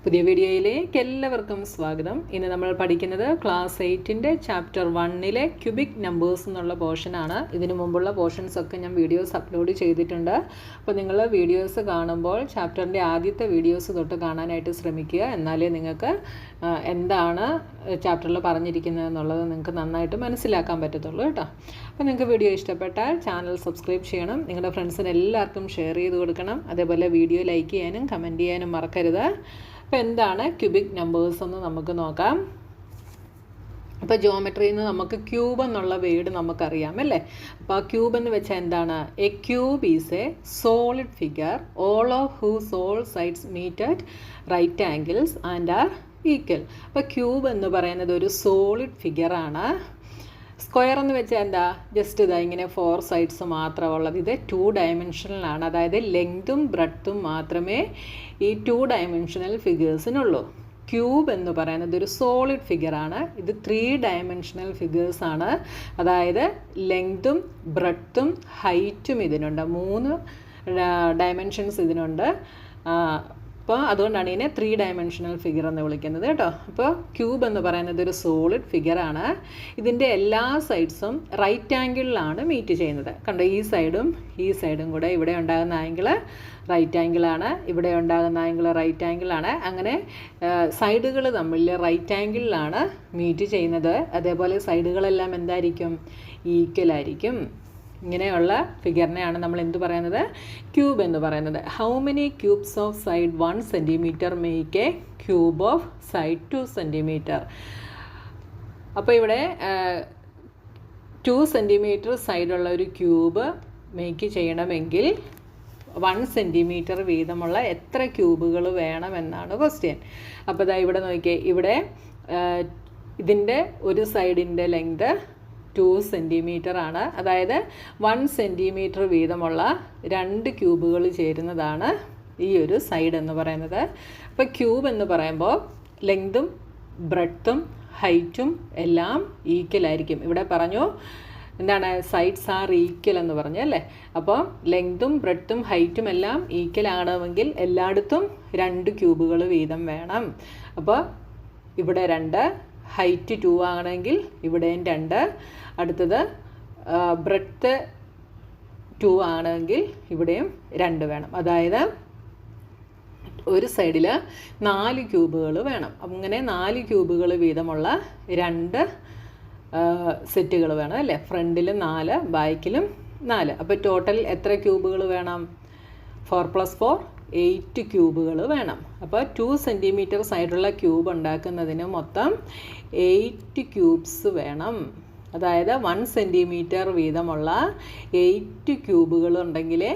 പുതിയ വീഡിയോയിലേക്ക് എല്ലാവർക്കും സ്വാഗതം. ഇന്ന് നമ്മൾ പഠിക്കുന്നത് ക്ലാസ് 8ൻ്റെ ചാപ്റ്റർ 1ലെ ക്യൂബിക് നമ്പേഴ്സ് എന്നുള്ള പോർഷനാണ്. ഇതിനു മുമ്പുള്ള പോർഷൻസൊക്കെ ഞാൻ വീഡിയോസ് അപ്ലോഡ് ചെയ്തിട്ടുണ്ട്. അപ്പോൾ നിങ്ങൾ വീഡിയോസ് കാണുമ്പോൾ ചാപ്റ്ററിൻ്റെ ആദ്യത്തെ വീഡിയോസ് തൊട്ട് കാണാനായിട്ട് ശ്രമിക്കുക. എന്നാലേ നിങ്ങൾക്ക് എന്താണ് ചാപ്റ്ററിൽ പറഞ്ഞിരിക്കുന്നത് എന്നുള്ളത് നിങ്ങൾക്ക് നന്നായിട്ട് മനസ്സിലാക്കാൻ പറ്റത്തുള്ളൂ കേട്ടോ. അപ്പോൾ നിങ്ങൾക്ക് വീഡിയോ ഇഷ്ടപ്പെട്ടാൽ ചാനൽ സബ്സ്ക്രൈബ് ചെയ്യണം, നിങ്ങളുടെ ഫ്രണ്ട്സിന് എല്ലാവർക്കും ഷെയർ ചെയ്ത് കൊടുക്കണം. അതേപോലെ വീഡിയോ ലൈക്ക് ചെയ്യാനും കമൻറ്റ് ചെയ്യാനും മറക്കരുത്. അപ്പോൾ എന്താണ് ക്യൂബിക് നമ്പേഴ്സ് എന്ന് നമുക്ക് നോക്കാം. അപ്പോൾ ജിയോമെട്രിയിൽ നിന്ന് നമുക്ക് ക്യൂബ് എന്നുള്ള വേർഡ് നമുക്കറിയാം അല്ലേ. അപ്പോൾ ആ ക്യൂബ് എന്ന് വെച്ചാൽ എന്താണ്? A cube is a solid figure all of whose all sides meet at right angles and are equal. അപ്പോൾ ക്യൂബ് എന്ന് പറയുന്നത് ഒരു സോളിഡ് ഫിഗറാണ്. സ്ക്വയർ എന്ന് വെച്ചാൽ എന്താ? ജസ്റ്റ് ഇതാ ഇങ്ങനെ 4 സൈഡ്സ് മാത്രമുള്ളത്. ഇത് 2 ഡയമെൻഷനിലാണ്. അതായത് ലെങ്തും ബ്രെഡ്ത്തും മാത്രമേ ഈ 2 ഡയമെൻഷണൽ ഫിഗേഴ്സിനുള്ളൂ. ക്യൂബ് എന്ന് പറയുന്നത് ഒരു സോളിഡ് ഫിഗറാണ്. ഇത് 3 ഡയമെൻഷണൽ ഫിഗേഴ്സാണ്. അതായത് ലെങ്തും ബ്രെഡ്ത്തും ഹൈറ്റും ഇതിനുണ്ട്. 3 ഡയമെൻഷൻസ് ഇതിനുണ്ട്. അപ്പോൾ അതുകൊണ്ടാണ് ഇതിനെ 3 ഡയമെൻഷണൽ ഫിഗർ എന്ന് വിളിക്കുന്നത് കേട്ടോ. അപ്പോൾ ക്യൂബ് എന്ന് പറയുന്നത് ഒരു സോളിഡ് ഫിഗറാണ്. ഇതിൻ്റെ എല്ലാ സൈഡ്സും റൈറ്റ് ആംഗിളിലാണ് മീറ്റ് ചെയ്യുന്നത്. കണ്ടോ, ഈ സൈഡും കൂടെ ഇവിടെ ഉണ്ടാകുന്ന ആംഗിൾ റൈറ്റ് ആംഗിളാണ്, ഇവിടെ ഉണ്ടാകുന്ന ആംഗിൾ റൈറ്റ് ആംഗിളാണ്. അങ്ങനെ സൈഡുകൾ തമ്മിൽ റൈറ്റ് ആംഗിളിലാണ് മീറ്റ് ചെയ്യുന്നത്. അതേപോലെ സൈഡുകളെല്ലാം എന്തായിരിക്കും? ഈക്വൽ ആയിരിക്കും. ഇങ്ങനെയുള്ള ഫിഗറിനെയാണ് നമ്മൾ എന്ത് പറയുന്നത്? ക്യൂബ് എന്ന് പറയുന്നത്. How many cubes of side 1 centimetre make A cube of side 2 centimetre. അപ്പോൾ ഇവിടെ 2 സെൻറ്റിമീറ്റർ സൈഡുള്ള ഒരു ക്യൂബ് മേക്ക് ചെയ്യണമെങ്കിൽ 1 സെൻറ്റിമീറ്റർ വീതമുള്ള എത്ര ക്യൂബുകൾ വേണമെന്നാണ് ക്വസ്റ്റ്യൻ. അപ്പോൾ ഇതാ ഇവിടെ നോക്കിയേ, ഇവിടെ ഇതിൻ്റെ ഒരു സൈഡിൻ്റെ ലെങ്ത് 2 സെൻറ്റിമീറ്റർ ആണ്. അതായത് 1 സെൻറ്റിമീറ്റർ വീതമുള്ള 2 ക്യൂബുകൾ ചേരുന്നതാണ് ഈ ഒരു സൈഡ് എന്ന് പറയുന്നത്. അപ്പോൾ ക്യൂബ് എന്ന് പറയുമ്പോൾ ലെങ്തും ബ്രെഡ്ത്തും ഹൈറ്റും എല്ലാം ഈക്വൽ ആയിരിക്കും. ഇവിടെ പറഞ്ഞു എന്താണ്? സൈഡ്സ് ആർ ഈക്വൽ എന്ന് പറഞ്ഞു അല്ലേ. അപ്പോൾ ലെങ്തും ബ്രെഡ്ത്തും ഹൈറ്റും എല്ലാം ഈക്വൽ ആണെങ്കിൽ എല്ലായിടത്തും 2 ക്യൂബുകൾ വീതം വേണം. അപ്പോൾ ഇവിടെ 2, ഹൈറ്റ് 2 ആണെങ്കിൽ ഇവിടെയും 2, അടുത്തത് ബ്രെഡ്ത്ത് 2 ആണെങ്കിൽ ഇവിടെയും 2 വേണം. അതായത് ഒരു സൈഡിൽ 4 ക്യൂബുകൾ വേണം. അങ്ങനെ 4 ക്യൂബുകൾ വീതമുള്ള 2 സെറ്റുകൾ വേണം അല്ലേ. ഫ്രണ്ടിൽ 4, ബാക്കിലും 4. അപ്പോൾ ടോട്ടൽ എത്ര ക്യൂബുകൾ വേണം? 4 + 4 8 ക്യൂബുകൾ വേണം. അപ്പോൾ 2 സെൻറ്റിമീറ്റർ സൈഡുള്ള ക്യൂബ് ഉണ്ടാക്കുന്നതിന് മൊത്തം 8 ക്യൂബ്സ് വേണം. അതായത് 1 സെൻറ്റിമീറ്റർ വീതമുള്ള 8 ക്യൂബുകൾ ഉണ്ടെങ്കിലേ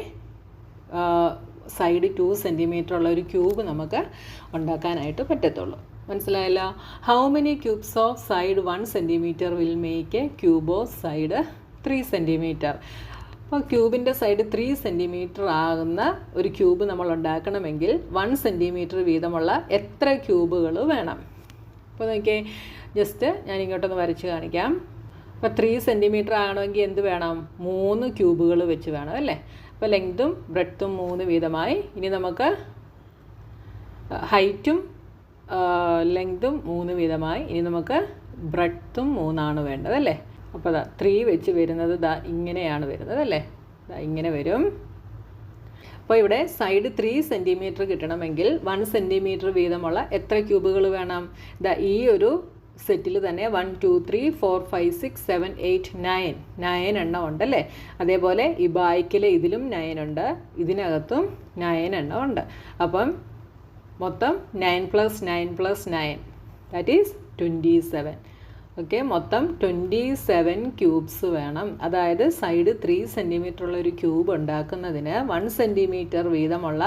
സൈഡ് 2 സെൻറ്റിമീറ്റർ ഉള്ള ഒരു ക്യൂബ് നമുക്ക് ഉണ്ടാക്കാനായിട്ട് പറ്റത്തുള്ളൂ. മനസ്സിലായല്ലോ? How many cubes of side 1 centimetre will make A cube of side 3 centimetre. അപ്പോൾ ക്യൂബിൻ്റെ സൈഡ് 3 സെൻറ്റിമീറ്റർ ആകുന്ന ഒരു ക്യൂബ് നമ്മൾ ഉണ്ടാക്കണമെങ്കിൽ 1 സെൻറ്റിമീറ്റർ വീതമുള്ള എത്ര ക്യൂബുകൾ വേണം? അപ്പോൾ നോക്കിയേ, ജസ്റ്റ് ഞാൻ ഇങ്ങോട്ടൊന്ന് വരച്ച് കാണിക്കാം. അപ്പോൾ 3 സെൻറ്റിമീറ്റർ ആകണമെങ്കിൽ എന്ത് വേണം? 3 ക്യൂബുകൾ വെച്ച് വേണം അല്ലേ. അപ്പോൾ ലെങ്തും ബ്രെഡ്ത്തും 3 വീതമായി. ഇനി നമുക്ക് ഹൈറ്റും ലെങ്തും 3 വീതമായി. ഇനി നമുക്ക് ബ്രെഡ്ത്തും 3 വേണ്ടത് അല്ലേ. അപ്പോൾ അതാ 3 വെച്ച് വരുന്നത് ഇങ്ങനെയാണ് വരുന്നത് അല്ലേ. ഇങ്ങനെ വരും. അപ്പോൾ ഇവിടെ സൈഡ് 3 സെൻറ്റിമീറ്റർ കിട്ടണമെങ്കിൽ 1 സെൻറ്റിമീറ്റർ വീതമുള്ള എത്ര ക്യൂബുകൾ വേണം? ഈ ഒരു സെറ്റിൽ തന്നെ 1 2 3 4 5 6 7 8 9 എണ്ണം ഉണ്ടല്ലേ. അതേപോലെ ഈ ബാക്കിൽ ഇതിലും 9 ഉണ്ട്, ഇതിനകത്തും 9 എണ്ണം ഉണ്ട്. അപ്പം മൊത്തം 9 + 9 + 9 ദാറ്റ് ഈസ് 27. ഓക്കെ, മൊത്തം 27 ക്യൂബ്സ് വേണം. അതായത് സൈഡ് 3 സെൻറ്റിമീറ്റർ ഉള്ള ഒരു ക്യൂബ് ഉണ്ടാക്കുന്നതിന് 1 സെൻറ്റിമീറ്റർ വീതമുള്ള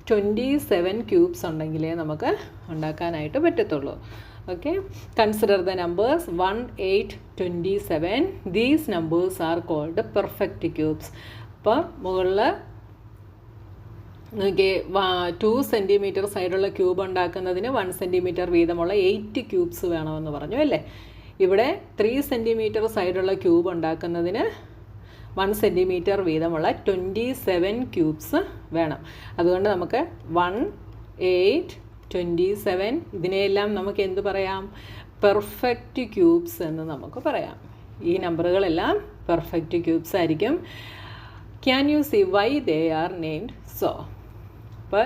27 ക്യൂബ്സ് ഉണ്ടെങ്കിലേ നമുക്ക് ഉണ്ടാക്കാനായിട്ട് പറ്റത്തുള്ളൂ. Okay, consider the numbers 1 8 27. These numbers are called perfect cubes. അപ്പോൾ മുകളിൽ നോക്കി 2 സെൻറ്റിമീറ്റർ സൈഡുള്ള ക്യൂബ് ഉണ്ടാക്കുന്നതിന് 1 സെൻറ്റിമീറ്റർ വീതമുള്ള 8 ക്യൂബ്സ് വേണമെന്ന് പറഞ്ഞു അല്ലേ. ഇവിടെ 3 സെൻറ്റിമീറ്റർ സൈഡുള്ള ക്യൂബ് ഉണ്ടാക്കുന്നതിന് 1 സെൻറ്റിമീറ്റർ വീതമുള്ള 27 ക്യൂബ്സ് വേണം. അതുകൊണ്ട് നമുക്ക് 1 8 27. ഇതിനെയെല്ലാം നമുക്ക് എന്ത് പറയാം? പെർഫെക്റ്റ് ക്യൂബ്സ് എന്ന് നമുക്ക് പറയാം. ഈ നമ്പറുകളെല്ലാം പെർഫെക്റ്റ് ക്യൂബ്സ് ആയിരിക്കും. Can you see why they are named so? അപ്പോൾ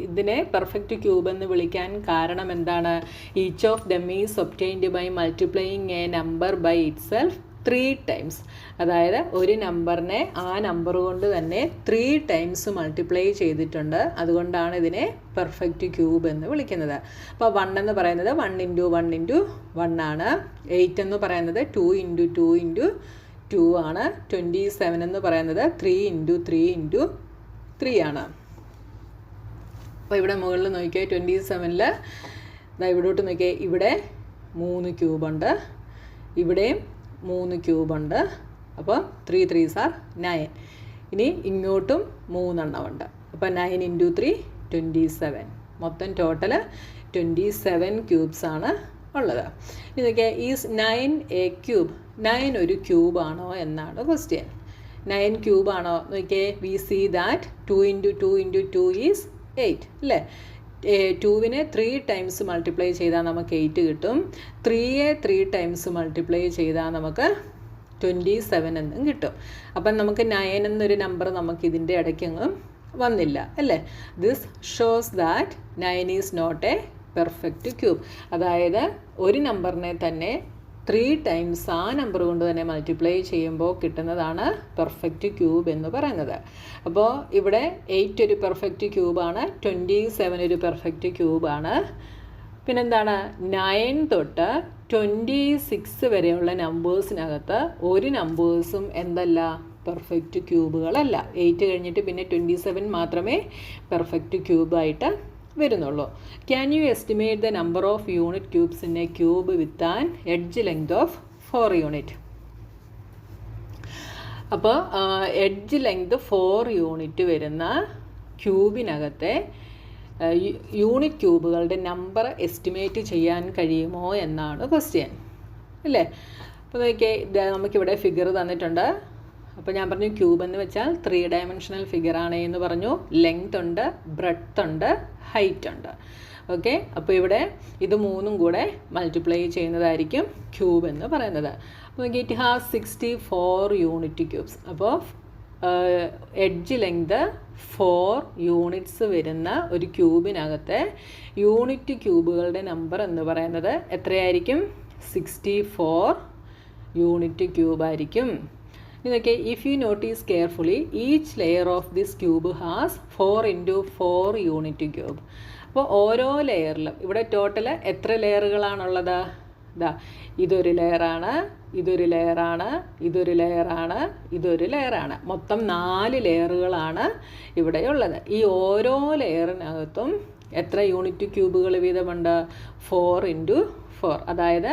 ഇതിനെ പെർഫെക്റ്റ് ക്യൂബ് എന്ന് വിളിക്കാൻ കാരണം എന്താണ്? Each of them is obtained by multiplying a number by itself 3 times. അതായത് ഒരു നമ്പറിനെ ആ നമ്പർ കൊണ്ട് തന്നെ 3 times മൾട്ടിപ്ലൈ ചെയ്തിട്ടുണ്ട്. അതുകൊണ്ടാണ് ഇതിനെ പെർഫെക്റ്റ് ക്യൂബ് എന്ന് വിളിക്കുന്നത്. അപ്പോൾ 1 എന്ന് പറയുന്നത് 1 × 1 × 1 ആണ്. 8 എന്ന് പറയുന്നത് 2 × 2 × 2 ആണ്. 27 എന്ന് പറയുന്നത് 3 × 3 × 3 ആണ്. അപ്പോൾ ഇവിടെ മുകളിൽ നോക്കിയേ, 27ൽ ഇവിടോട്ട് നോക്കിയേ, ഇവിടെ 3 ക്യൂബുണ്ട്, ഇവിടെയും 3 ക്യൂബുണ്ട്. അപ്പോൾ 3 3s are 9. ഇനി ഇങ്ങോട്ടും 3 എണ്ണമുണ്ട്. അപ്പോൾ 9 × 3 27. മൊത്തം ടോട്ടൽ 27 ക്യൂബ്സ് ആണ് ഉള്ളത്. ഇതൊക്കെ ഈസ് 9 എ ക്യൂബ്? 9 ഒരു ക്യൂബാണോ എന്നാണ് ക്വസ്റ്റ്യൻ. 9 ക്യൂബാണോ നോക്കിയേ. വി സീ ദാറ്റ് 2 × 2 × 2 ഈസ് 8 അല്ലേ? 2വിനെ 3 times മൾട്ടിപ്ലൈ ചെയ്താൽ നമുക്ക് 8 കിട്ടും. 3യെ 3 times മൾട്ടിപ്ലൈ ചെയ്താൽ നമുക്ക് 27 എന്നും കിട്ടും. അപ്പം നമുക്ക് 9 എന്നൊരു നമ്പർ നമുക്ക് ഇതിൻ്റെ ഇടയ്ക്കെങ്ങും വന്നില്ല അല്ലേ? This shows that 9 is not a perfect cube. അതായത് ഒരു നമ്പറിനെ തന്നെ 3 times ആ നമ്പർ കൊണ്ട് തന്നെ മൾട്ടിപ്ലൈ ചെയ്യുമ്പോൾ കിട്ടുന്നതാണ് പെർഫെക്റ്റ് ക്യൂബ് എന്ന് പറയുന്നത്. അപ്പോൾ ഇവിടെ 8 ഒരു പെർഫെക്റ്റ് ക്യൂബാണ്, 27 ഒരു പെർഫെക്റ്റ് ക്യൂബാണ്. പിന്നെന്താണ്? 9 തൊട്ട് 26 വരെയുള്ള നമ്പേഴ്സിനകത്ത് ഒരു നമ്പേഴ്സും എന്തല്ല? പെർഫെക്റ്റ് ക്യൂബുകളല്ല. 8 കഴിഞ്ഞിട്ട് പിന്നെ 27 മാത്രമേ പെർഫെക്റ്റ് ക്യൂബായിട്ട് വരുന്നുള്ളൂ. Can you estimate the number of unit cubes in A cube with an edge length of 4 unit? അപ്പോൾ എഡ്ജ് ലെങ്ത് 4 യൂണിറ്റ് വരുന്ന ക്യൂബിനകത്തെ യൂണിറ്റ് ക്യൂബുകളുടെ നമ്പർ എസ്റ്റിമേറ്റ് ചെയ്യാൻ കഴിയുമോ എന്നാണ് ക്വസ്റ്റ്യൻ അല്ലേ? അപ്പോൾ നോക്കിയേ, നമുക്കിവിടെ ഫിഗർ തന്നിട്ടുണ്ട്. അപ്പോൾ ഞാൻ പറഞ്ഞു ക്യൂബ് എന്ന് വെച്ചാൽ 3 dimensional ഫിഗറാണ് എന്ന് പറഞ്ഞു. ലെങ്ത് ഉണ്ട്, ബ്രെഡ്ത്ത് ഉണ്ട്, ഹൈറ്റ് ഉണ്ട്. ഓക്കെ, അപ്പോൾ ഇവിടെ ഇത് 3ഉം കൂടെ മൾട്ടിപ്ലൈ ചെയ്യുന്നതായിരിക്കും ക്യൂബ് എന്ന് പറയുന്നത്. അപ്പോൾ ഇറ്റ് ഹാസ് 64 യൂണിറ്റ് ക്യൂബ്സ്. അപ്പോൾ എഡ്ജ് ലെങ്ത് 4 യൂണിറ്റ്സ് വരുന്ന ഒരു ക്യൂബിനകത്തെ യൂണിറ്റ് ക്യൂബുകളുടെ നമ്പർ എന്ന് പറയുന്നത് എത്രയായിരിക്കും? 64 യൂണിറ്റ് ക്യൂബായിരിക്കും. ഇതൊക്കെ if you notice carefully each layer of this cube has 4 × 4 unit cube. അപ്പോൾ ഓരോ ലെയറിലും ഇവിടെ ടോട്ടൽ എത്ര ലെയറുകളാണുള്ളത്? ഇതാ, ഇതൊരു ലെയറാണ്, ഇതൊരു ലെയറാണ്, ഇതൊരു ലെയറാണ്, ഇതൊരു ലെയറാണ്. മൊത്തം 4 ലെയറുകളാണ് ഇവിടെയുള്ളത്. ഈ ഓരോ ലെയറിനകത്തും എത്ര യൂണിറ്റ് ക്യൂബുകൾ വീതമുണ്ട്? 4 × 4. അതായത്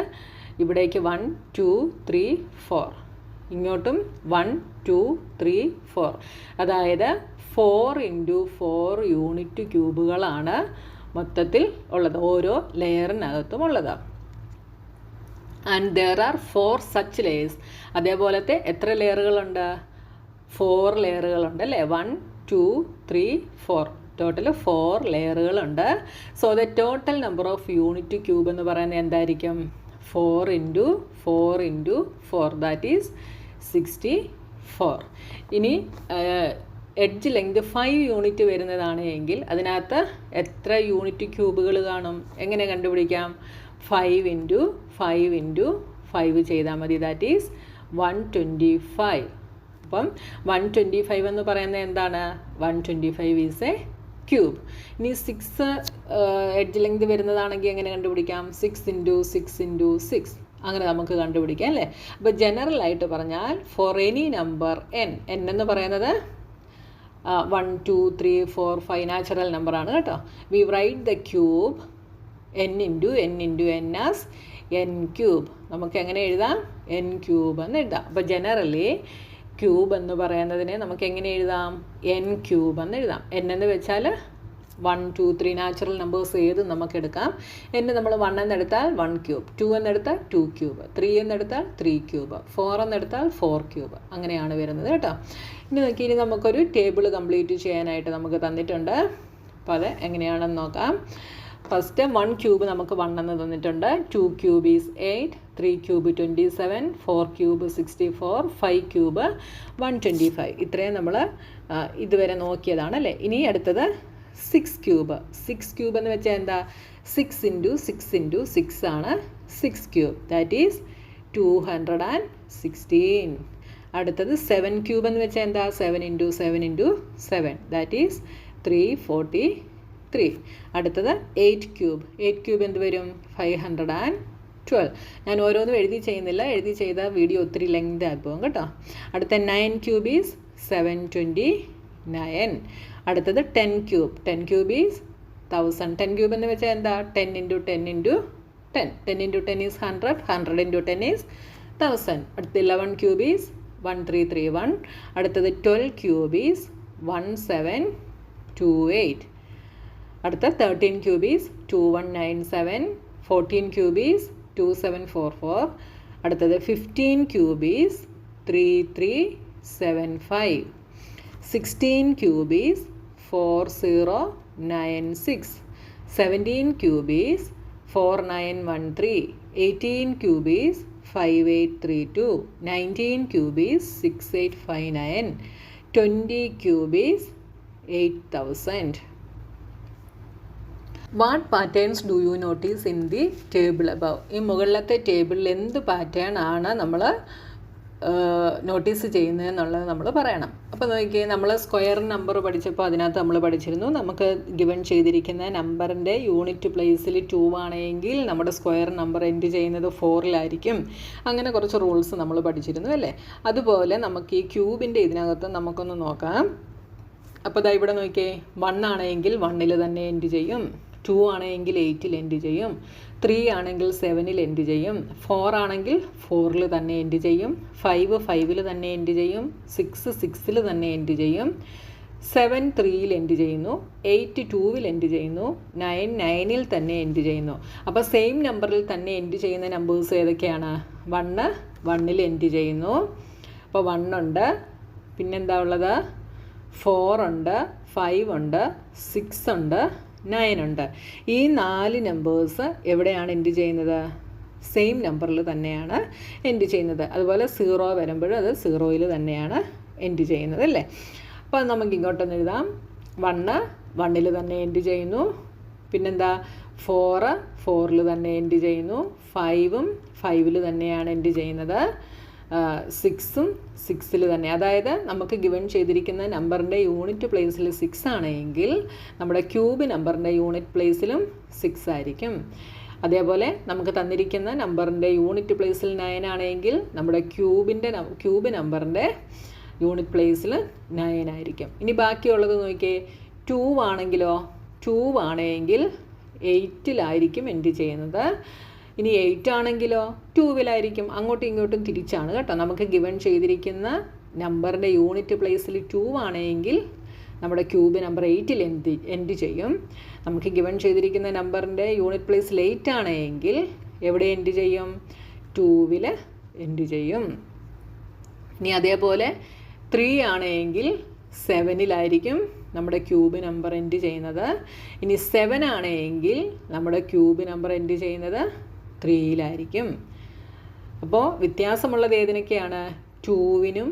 ഇവിടേക്ക് 1 2 3 4, ഇങ്ങോട്ടും 1 2 3 4. അതായത് 4 × 4 യൂണിറ്റ് ക്യൂബുകളാണ് മൊത്തത്തിൽ ഉള്ളത്, ഓരോ ലെയറിനകത്തും ഉള്ളത്. And there are 4 such layers. അതേപോലത്തെ എത്ര ലെയറുകളുണ്ട്? 4 ലെയറുകളുണ്ട് അല്ലേ? 1 2 3 4, ടോട്ടൽ 4 ലെയറുകളുണ്ട്. So the total number of unit cube എന്ന് പറയുന്നത് എന്തായിരിക്കും? 4 × 4 × 4, ദാറ്റ് ഈസ് 64. ഇനി എഡ്ജ് ലെങ്ത് 5 യൂണിറ്റ് വരുന്നതാണ് എങ്കിൽ അതിനകത്ത് എത്ര യൂണിറ്റ് ക്യൂബുകൾ കാണും? എങ്ങനെ കണ്ടുപിടിക്കാം? 5 × 5 × 5 ചെയ്താൽ മതി, ദാറ്റ് ഈസ് 125. അപ്പം 125 എന്ന് പറയുന്നത് എന്താണ്? 125 ഈസ് എ ക്യൂബ്. ഇനി 6 എഡ്ജ് ലെങ്ത് വരുന്നതാണെങ്കിൽ എങ്ങനെ കണ്ടുപിടിക്കാം? 6 × 6 × 6 അങ്ങനെ നമുക്ക് കണ്ടുപിടിക്കാം അല്ലേ? അപ്പോൾ ജനറലായിട്ട് പറഞ്ഞാൽ ഫോർ എനി നമ്പർ n എന്ന് പറയുന്നത് 1 2 3 4 5 നാച്ചുറൽ നമ്പറാണ് കേട്ടോ. We write the cube n × n as n cube. നമുക്ക് എങ്ങനെ എഴുതാം? n ക്യൂബ് എന്ന് എഴുതാം. അപ്പോൾ ജനറലി ക്യൂബ് എന്ന് പറയുന്നതിനെ നമുക്ക് എങ്ങനെ എഴുതാം? n ക്യൂബ് എന്ന് എഴുതാം. n എന്ന് വെച്ചാൽ 1 2 3 നാച്ചുറൽ നമ്പേഴ്സ് ഏതും നമുക്ക് എടുക്കാം. n നമ്മൾ 1 എന്നെടുത്താൽ 1 ക്യൂബ്, 2 എന്നെടുത്താൽ 2 ക്യൂബ്, 3 എന്നെടുത്താൽ 3 ക്യൂബ്, 4 എന്നെടുത്താൽ 4 ക്യൂബ്, അങ്ങനെയാണ് വരുന്നത് കേട്ടോ. ഇനി നമുക്കൊരു ടേബിൾ കംപ്ലീറ്റ് ചെയ്യാനായിട്ട് നമുക്ക് തന്നിട്ടുണ്ട്. അപ്പോൾ അത് എങ്ങനെയാണെന്ന് നോക്കാം. ഫസ്റ്റ് 1 ക്യൂബ് നമുക്ക് 1 എന്ന് തന്നിട്ടുണ്ട്. 2 cube is 8, 3 cube 27, 4 cube 64, 5 cube 125. ഇത്രയും നമ്മൾ ഇതുവരെ നോക്കിയതാണ് അല്ലേ. ഇനി അടുത്തത് 6 ക്യൂബ്. 6 ക്യൂബ് എന്ന് വെച്ചാൽ എന്താ? 6 ഇൻറ്റു 6 ഇൻറ്റു 6 ആണ് 6 ക്യൂബ്. That is 216. അടുത്തത് 7 ക്യൂബ് എന്ന് വെച്ചാൽ എന്താ? 7 ഇൻറ്റു 7 ഇൻറ്റു 7 ദാറ്റ് ഈസ് 343. അടുത്തത് 8 ക്യൂബ്. 8 ക്യൂബ് എന്ത് വരും? 512. ഞാൻ ഓരോന്നും എഴുതി ചെയ്യുന്നില്ല, എഴുതി ചെയ്ത വീഡിയോ ഒത്തിരി ലെങ്ത് ആയി പോകും കേട്ടോ. അടുത്ത 9 ക്യൂബ് ഈസ് 729. അടുത്തത് 10 ക്യൂബ്. 10 cube is 1000. 10 ക്യൂബ് എന്ന് വെച്ചാൽ എന്താ? 10 into 10 into 10. 10 into 10 is 100. 100 into 10 is 1000. അടുത്ത 11 ക്യൂബ് ഈസ് 1331. അടുത്തത് 12 ക്യൂബ് ഈസ് 1728. അടുത്ത 13 ക്യൂബ് ഈസ് 2197. 14 cube is 2744. അടുത്തത് 15 cube is 3375. 16 cube is 4096. 17 cube is 4913. 18 cube is 5832. 19 cube is 6859. 20 cube is 8000. What patterns do you notice in the table above? ഈ മുകളിലത്തെ ടേബിളിൽ എന്ത് pattern ആണ് നമ്മൾ നോട്ടീസ് ചെയ്യുന്നതെന്നുള്ളത് നമ്മൾ പറയണം. അപ്പോൾ നോക്കിയേ, നമ്മൾ സ്ക്വയർ നമ്പർ പഠിച്ചപ്പോൾ അതിനകത്ത് നമ്മൾ പഠിച്ചിരുന്നു, നമുക്ക് ഗിവൺ ചെയ്തിരിക്കുന്ന നമ്പറിൻ്റെ യൂണിറ്റ് പ്ലേസിൽ 2 ആണെങ്കിൽ നമ്മുടെ സ്ക്വയർ നമ്പർ എൻഡ് ചെയ്യുന്നത് 4-ലായിരിക്കും. അങ്ങനെ കുറച്ച് റൂൾസ് നമ്മൾ പഠിച്ചിരുന്നു അല്ലേ. അതുപോലെ നമുക്ക് ഈ ക്യൂബിൻ്റെ ഇതിനകത്ത് നമുക്കൊന്ന് നോക്കാം. അപ്പോൾ ദാ ഇവിടെ നോക്കിയേ, 1 ആണെങ്കിൽ 1-ൽ തന്നെ എൻഡ് ചെയ്യും, 2 ആണെങ്കിൽ 8-ൽ എൻഡ് ചെയ്യും, 3 ആണെങ്കിൽ 7-ൽ എൻഡ് ചെയ്യും, 4 ആണെങ്കിൽ 4-ൽ തന്നെ എൻഡ് ചെയ്യും, 5 5-ൽ തന്നെ എൻഡ് ചെയ്യും, 6 6-ൽ തന്നെ എൻഡ് ചെയ്യും, 7 3-ൽ എൻഡ് ചെയ്യുന്നു, 8 2-ൽ എൻഡ് ചെയ്യുന്നു, 9 9-ൽ തന്നെ എൻഡ് ചെയ്യുന്നു. അപ്പോൾ സെയിം നമ്പറിൽ തന്നെ എൻഡ് ചെയ്യുന്ന നമ്പേഴ്സ് ഏതൊക്കെയാണ്? 1 1-ൽ എൻഡ് ചെയ്യുന്നു. അപ്പോൾ 1 ഉണ്ട്, പിന്നെന്താ ഉള്ളത്? 4 ഉണ്ട്, 5 ഉണ്ട്, 6 ഉണ്ട്, 9 ഉണ്ട്. ഈ 4 നമ്പേഴ്സ് എവിടെയാണ് എൻഡ് ചെയ്യുന്നത്? സെയിം നമ്പറിൽ തന്നെയാണ് എൻഡ് ചെയ്യുന്നത്. അതുപോലെ 0 വരുമ്പോഴും അത് 0-ൽ തന്നെയാണ് എൻഡ് ചെയ്യുന്നത് അല്ലേ. അപ്പോൾ നമുക്ക് ഇങ്ങോട്ടൊന്ന് എഴുതാം. 1 1-ൽ തന്നെ എൻഡ് ചെയ്യുന്നു, പിന്നെന്താ 4 4-ൽ തന്നെ എൻഡ് ചെയ്യുന്നു, 5ഉം 5-ൽ തന്നെയാണ് എൻഡ് ചെയ്യുന്നത്, 6ഉം 6-ൽ തന്നെ. അതായത് നമുക്ക് ഗിവൺ ചെയ്തിരിക്കുന്ന നമ്പറിൻ്റെ യൂണിറ്റ് പ്ലേസിൽ 6 ആണെങ്കിൽ നമ്മുടെ ക്യൂബ് നമ്പറിൻ്റെ യൂണിറ്റ് പ്ലേസിലും 6 ആയിരിക്കും. അതേപോലെ നമുക്ക് തന്നിരിക്കുന്ന നമ്പറിൻ്റെ യൂണിറ്റ് പ്ലേസിൽ 9 ആണെങ്കിൽ നമ്മുടെ ക്യൂബ് നമ്പറിൻ്റെ യൂണിറ്റ് പ്ലേസിൽ 9 ആയിരിക്കും. ഇനി ബാക്കിയുള്ളത് നോക്കിയേ, 2 ആണെങ്കിലോ? 2 ആണെങ്കിൽ 8-ലായിരിക്കും എൻഡ് ചെയ്യുന്നത്. ഇനി 8 ആണെങ്കിലോ? 2-ലായിരിക്കും. അങ്ങോട്ടും ഇങ്ങോട്ടും തിരിച്ചാണ് കേട്ടോ. നമുക്ക് ഗിവൺ ചെയ്തിരിക്കുന്ന നമ്പറിൻ്റെ യൂണിറ്റ് പ്ലേസിൽ 2 ആണെങ്കിൽ നമ്മുടെ ക്യൂബ് നമ്പർ 8-ൽ എൻഡ് ചെയ്യും. നമുക്ക് ഗിവൺ ചെയ്തിരിക്കുന്ന നമ്പറിൻ്റെ യൂണിറ്റ് പ്ലേസിൽ 8 ആണെങ്കിൽ എവിടെ എൻഡ് ചെയ്യും? 2-ൽ എൻഡ് ചെയ്യും. ഇനി അതേപോലെ 3 ആണെങ്കിൽ 7-ലായിരിക്കും നമ്മുടെ ക്യൂബ് നമ്പർ എൻഡ് ചെയ്യുന്നത്. ഇനി 7 ആണെങ്കിൽ നമ്മുടെ ക്യൂബ് നമ്പർ എൻഡ് ചെയ്യുന്നത് 3-ലായിരിക്കും. അപ്പോൾ വ്യത്യാസമുള്ളത് ഏതിനൊക്കെയാണ്? 2-നും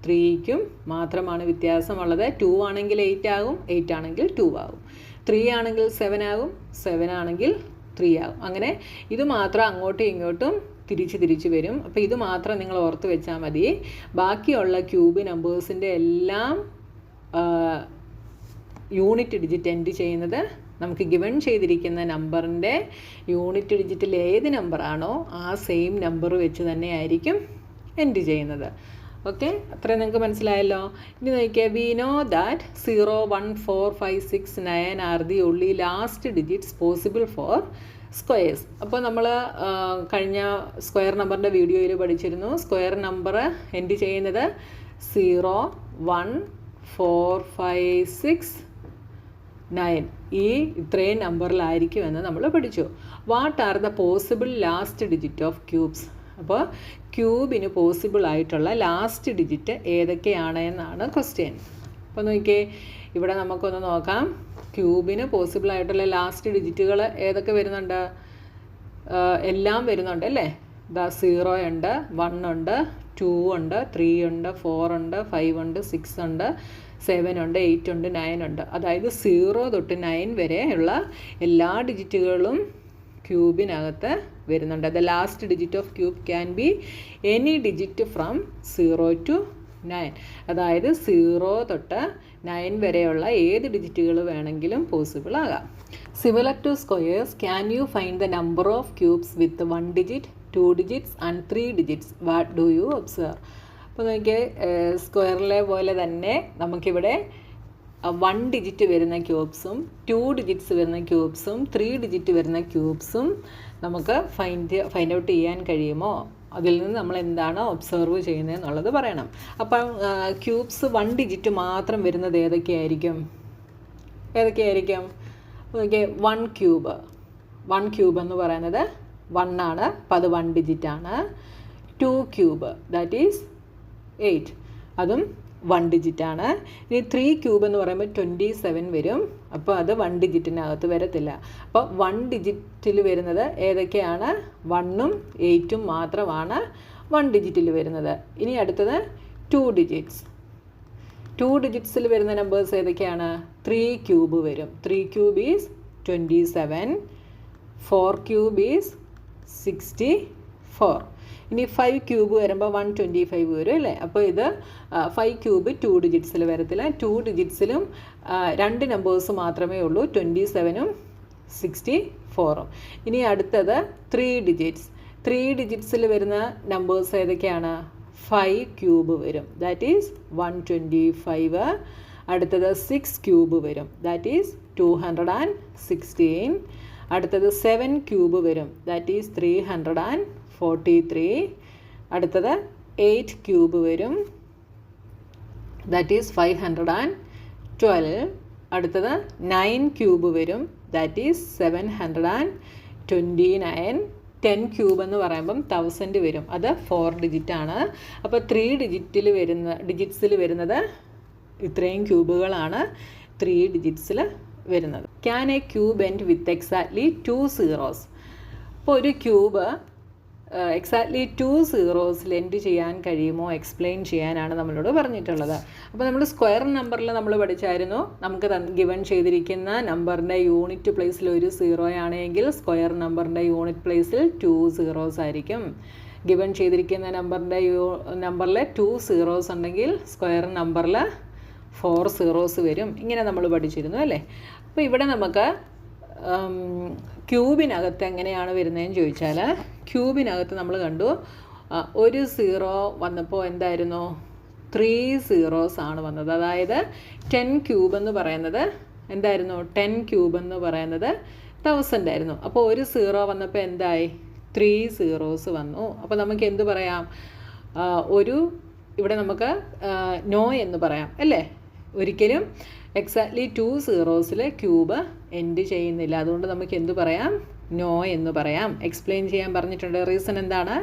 3-ക്കും മാത്രമാണ് വ്യത്യാസമുള്ളത്. 2 ആണെങ്കിൽ 8 ആകും, 8 ആണെങ്കിൽ 2 ആകും, 3 ആണെങ്കിൽ 7 ആകും, 7 ആണെങ്കിൽ 3 ആകും. അങ്ങനെ ഇത് മാത്രം അങ്ങോട്ടും ഇങ്ങോട്ടും തിരിച്ച് വരും. അപ്പോൾ ഇത് മാത്രം നിങ്ങൾ ഓർത്ത് വെച്ചാൽ മതി. ബാക്കിയുള്ള ക്യൂബ് നമ്പേഴ്സിൻ്റെ എല്ലാം യൂണിറ്റ് ഡിജിറ്റ് എൻഡ് ചെയ്യുന്നത് നമുക്ക് ഗിവൺ ചെയ്തിരിക്കുന്ന നമ്പറിൻ്റെ യൂണിറ്റ് ഡിജിറ്റിൽ ഏത് നമ്പറാണോ ആ സെയിം നമ്പർ വെച്ച് തന്നെ ആയിരിക്കും എൻഡ് ചെയ്യുന്നത്. ഓക്കെ, അത്രയും നിങ്ങൾക്ക് മനസ്സിലായല്ലോ. ഇനി നോക്കിയാൽ, we know that 0 1 4 5 6 9 are the only last digits possible for squares. അപ്പോൾ നമ്മൾ കഴിഞ്ഞ സ്ക്വയർ നമ്പറിൻ്റെ വീഡിയോയിൽ പഠിച്ചിരുന്നു, സ്ക്വയർ നമ്പർ എൻഡ് ചെയ്യുന്നത് 0 1 4 5 6 9 ഈ ഇത്രയും നമ്പറിലായിരിക്കുമെന്ന് നമ്മൾ പഠിച്ചു. What are the possible last digit of cubes? അപ്പോൾ ക്യൂബിന് പോസിബിൾ ആയിട്ടുള്ള ലാസ്റ്റ് ഡിജിറ്റ് ഏതൊക്കെയാണ് എന്നാണ് ക്വസ്റ്റ്യൻ. അപ്പോൾ നോക്കിയേ, ഇവിടെ നമുക്കൊന്ന് നോക്കാം. ക്യൂബിന് പോസിബിൾ ആയിട്ടുള്ള ലാസ്റ്റ് ഡിജിറ്റുകൾ ഏതൊക്കെ വരുന്നുണ്ട്? എല്ലാം വരുന്നുണ്ട് അല്ലേ? 0 ഉണ്ട്, 1 ഉണ്ട്, 2 ഉണ്ട്, 3 ഉണ്ട്, 4 ഉണ്ട്, 5 ഉണ്ട്, 6 ഉണ്ട്, 7 ഉണ്ട്, 8 ഉണ്ട്, 9 ഉണ്ട്. അതായത് 0 തൊട്ട് 9 വരെ ഉള്ള എല്ലാ ഡിജിറ്റുകളും ക്യൂബിനകത്ത് വരുന്നുണ്ട്. The last digit of cube can be any digit from 0 to 9. അതായത് 0 തൊട്ട് 9 വരെയുള്ള ഏത് ഡിജിറ്റുകൾ വേണമെങ്കിലും പോസിബിൾ ആകാം. Similar to squares, can you find the number of cubes with 1 digit, 2 digits and 3 digits? What do you observe? അപ്പോൾ നോക്കിയാൽ സ്ക്വയറിലെ പോലെ തന്നെ നമുക്കിവിടെ 1 ഡിജിറ്റ് വരുന്ന ക്യൂബ്സും 2 ഡിജിറ്റ്സ് വരുന്ന ക്യൂബ്സും 3 ഡിജിറ്റ് വരുന്ന ക്യൂബ്സും നമുക്ക് ഫൈൻഡ് ഔട്ട് ചെയ്യാൻ കഴിയുമോ? അതിൽ നിന്ന് നമ്മൾ എന്താണ് ഒബ്സർവ് ചെയ്യുന്നത് എന്നുള്ളത് പറയണം. അപ്പം ക്യൂബ്സ് 1 ഡിജിറ്റ് മാത്രം വരുന്നത് ഏതൊക്കെയായിരിക്കും? ഓക്കെ, 1 ക്യൂബ് എന്ന് പറയുന്നത് 1 ആണ്, അപ്പം അത് 1 ഡിജിറ്റ് ആണ്. 2 ക്യൂബ് ദാറ്റ് ഈസ് 8, അതും 1 ഡിജിറ്റ് ആണ്. ഇനി 3 ക്യൂബ് എന്ന് പറയുമ്പോൾ 27 വരും, അപ്പോൾ അത് 1 ഡിജിറ്റിനകത്ത് വരത്തില്ല. അപ്പോൾ 1 ഡിജിറ്റിൽ വരുന്നത് ഏതൊക്കെയാണ്? 1ഉം 8ഉം മാത്രമാണ് 1 ഡിജിറ്റിൽ വരുന്നത്. ഇനി അടുത്തത് 2 ഡിജിറ്റ്സ്. 2 ഡിജിറ്റ്സിൽ വരുന്ന നമ്പേഴ്സ് ഏതൊക്കെയാണ്? 3 ക്യൂബ് വരും. 3 ക്യൂബ് ഈസ് 27, 4 ക്യൂബ് ഈസ് 64. ഇനി 5 ക്യൂബ് വരുമ്പോൾ 125 വരും അല്ലേ? അപ്പോൾ ഇത് 5 ക്യൂബ് 2 ഡിജിറ്റ്സിൽ വരത്തില്ല. 2 ഡിജിറ്റ്സിലും 2 നമ്പേഴ്സ് മാത്രമേ ഉള്ളൂ, 27ഉം 64ഉം. ഇനി അടുത്തത് 3 ഡിജിറ്റ്സ്. 3 ഡിജിറ്റ്സിൽ വരുന്ന നമ്പേഴ്സ് ഏതൊക്കെയാണ്? 5 ക്യൂബ് വരും, ദാറ്റ് ഈസ് 125. അടുത്തത് 6 ക്യൂബ് വരും, ദാറ്റ് ഈസ് 216. അടുത്തത് 7 ക്യൂബ് വരും, ദാറ്റ് ഈസ് 343. അടുത്തത് 8 ക്യൂബ് വരും, ദാറ്റ് ഈസ് 512. അടുത്തത് 9 ക്യൂബ് വരും, ദാറ്റ് ഈസ് 729. 10 ക്യൂബ് എന്ന് പറയുമ്പം 1000 വരും, അത് 4 ഡിജിറ്റ് ആണ്. അപ്പോൾ 3 ഡിജിറ്റ്സിൽ വരുന്നത് ഇത്രയും ക്യൂബുകളാണ് 3 ഡിജിറ്റ്സിൽ വരുന്നത്. Can A cube end with exactly 2 zeros? അപ്പോൾ ഒരു ക്യൂബ് എക്സാക്ട്ലി 2 സീറോസിൽ എൻഡ് ചെയ്യാൻ കഴിയുമോ എക്സ്പ്ലെയിൻ ചെയ്യാനാണ് നമ്മളോട് പറഞ്ഞിട്ടുള്ളത്. അപ്പോൾ നമ്മൾ സ്ക്വയർ നമ്പറിൽ നമ്മൾ പഠിച്ചായിരുന്നു, നമുക്ക് ഗിവൺ ചെയ്തിരിക്കുന്ന നമ്പറിൻ്റെ യൂണിറ്റ് പ്ലേസിൽ ഒരു 0 ആണെങ്കിൽ സ്ക്വയർ നമ്പറിൻ്റെ യൂണിറ്റ് പ്ലേസിൽ 2 സീറോസ് ആയിരിക്കും. ഗിവൺ ചെയ്തിരിക്കുന്ന നമ്പറിൽ 2 സീറോസ് ഉണ്ടെങ്കിൽ സ്ക്വയർ നമ്പറിൽ 4 സീറോസ് വരും. ഇങ്ങനെ നമ്മൾ പഠിച്ചിരുന്നു അല്ലേ? അപ്പോൾ ഇവിടെ നമുക്ക് ക്യൂബിനകത്ത് എങ്ങനെയാണ് വരുന്നതെന്ന് ചോദിച്ചാൽ, ക്യൂബിനകത്ത് നമ്മൾ കണ്ടു ഒരു 0 വന്നപ്പോൾ എന്തായിരുന്നു? 3 സീറോസ് ആണ് വന്നത്. അതായത് 10 ക്യൂബ് എന്ന് പറയുന്നത് എന്തായിരുന്നു? 10 ക്യൂബ് എന്ന് പറയുന്നത് 1000 ആയിരുന്നു. അപ്പോൾ ഒരു 0 വന്നപ്പോൾ എന്തായി? 3 സീറോസ് വന്നു. അപ്പോൾ നമുക്ക് എന്ത് പറയാം? ഇവിടെ നമുക്ക് നോ എന്ന് പറയാം അല്ലേ? ഒരിക്കലും എക്സാക്ട്ലി 2 സീറോസിൽ ക്യൂബ് എൻഡ് ചെയ്യുന്നില്ല. അതുകൊണ്ട് നമുക്ക് എന്ത് പറയാം? നോ എന്ന് പറയാം. എക്സ്പ്ലെയിൻ ചെയ്യാൻ പറഞ്ഞിട്ടുണ്ട്. റീസൺ എന്താണ്?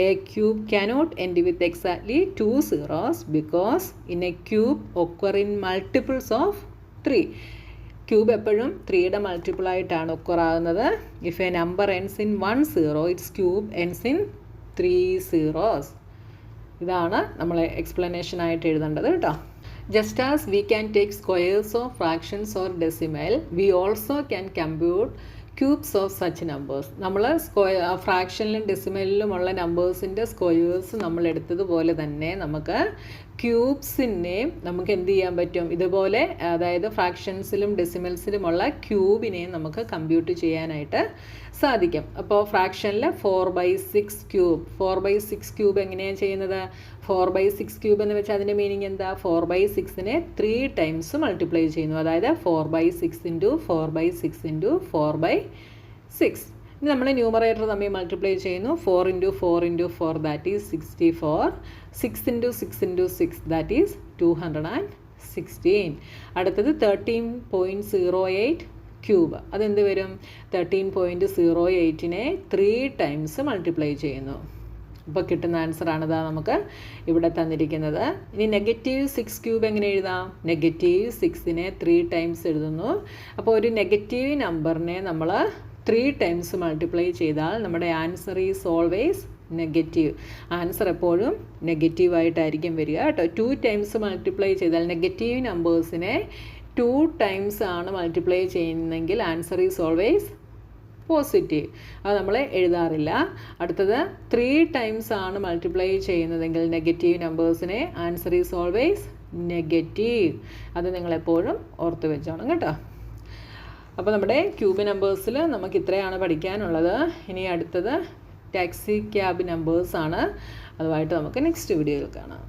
A cube cannot end with exactly 2 zeros because in A cube occur in multiples of 3. Cube എപ്പോഴും 3യുടെ മൾട്ടിപ്പിൾ ആയിട്ടാണ് ഒക്കർ ആകുന്നത്. If A number ends in 1 zero it's cube ends in 3 zeros. ഇതാണ് നമ്മൾ explanation ആയിട്ട് എഴുതേണ്ടത് കേട്ടോ. Just as we can take squares of fractions or decimal, we also can compute cubes of such numbers. നമ്മൾ ഫ്രാക്ഷനിലും ഡെസിമലിലുമുള്ള നമ്പേഴ്സിൻ്റെ squares നമ്മൾ എടുത്തതുപോലെ തന്നെ നമുക്ക് ക്യൂബ്സിനെയും നമുക്ക് എന്ത് ചെയ്യാൻ പറ്റും? ഇതുപോലെ അതായത് ഫ്രാക്ഷൻസിലും ഡെസിമൽസിലുമുള്ള ക്യൂബിനെയും നമുക്ക് കമ്പ്യൂട്ട് ചെയ്യാനായിട്ട് സാധിക്കും. അപ്പോൾ ഫ്രാക്ഷനിൽ 4/6 ക്യൂബ് 4/6 ക്യൂബ് എങ്ങനെയാണ് ചെയ്യുന്നത്? 4/6 ക്യൂബ് എന്ന് വെച്ചാൽ അതിൻ്റെ മീനിങ് എന്താ? 4/6നെ 3 ടൈംസ് മൾട്ടിപ്ലൈ ചെയ്യുന്നു. അതായത് 4/6 × 4/6 × 4/6. ഇനി നമ്മൾ ന്യൂമറേറ്റർ തമ്മിൽ മൾട്ടിപ്ലൈ ചെയ്യുന്നു. 4 × 4 × 4 ദാറ്റ് ഈസ് 64. 6 × 6 × 6 that is 216. അടുത്തത് 13.08 ക്യൂബ്. അതെന്ത് വരും? 13.08നെ 3 ടൈംസ് മൾട്ടിപ്ലൈ ചെയ്യുന്നു. അപ്പോൾ കിട്ടുന്ന ആൻസറാണ് ഇതാ നമുക്ക് ഇവിടെ തന്നിരിക്കുന്നത്. ഇനി -6³ എങ്ങനെ എഴുതാം? -6നെ 3 ടൈംസ് എഴുതുന്നു. അപ്പോൾ ഒരു നെഗറ്റീവ് നമ്പറിനെ നമ്മൾ 3 ടൈംസ് മൾട്ടിപ്ലൈ ചെയ്താൽ നമ്മുടെ answer is always negative. Answer എപ്പോഴും നെഗറ്റീവായിട്ടായിരിക്കും വരിക കേട്ടോ. 2 ടൈംസ് മൾട്ടിപ്ലൈ ചെയ്താൽ നെഗറ്റീവ് നമ്പേഴ്സിനെ 2 ടൈംസ് ആണ് മൾട്ടിപ്ലൈ ചെയ്യുന്നതെങ്കിൽ ആൻസർ ഈസ് ഓൾവേസ് പോസിറ്റീവ്. അത് നമ്മൾ എഴുതാറില്ല. അടുത്തത് 3 ടൈംസ് ആണ് മൾട്ടിപ്ലൈ ചെയ്യുന്നതെങ്കിൽ നെഗറ്റീവ് നമ്പേഴ്സിനെ ആൻസർ ഈസ് ഓൾവേസ് നെഗറ്റീവ്. അത് നിങ്ങളെപ്പോഴും ഓർത്ത് വെച്ചോണം കേട്ടോ. അപ്പോൾ നമ്മുടെ ക്യൂബ് നമ്പേഴ്സിൽ നമുക്ക് ഇത്രയാണ് പഠിക്കാനുള്ളത്. ഇനി അടുത്തത് ടാക്സി ക്യാബ് നമ്പേഴ്സാണ്. അതുമായിട്ട് നമുക്ക് നെക്സ്റ്റ് വീഡിയോയിൽ കാണാം.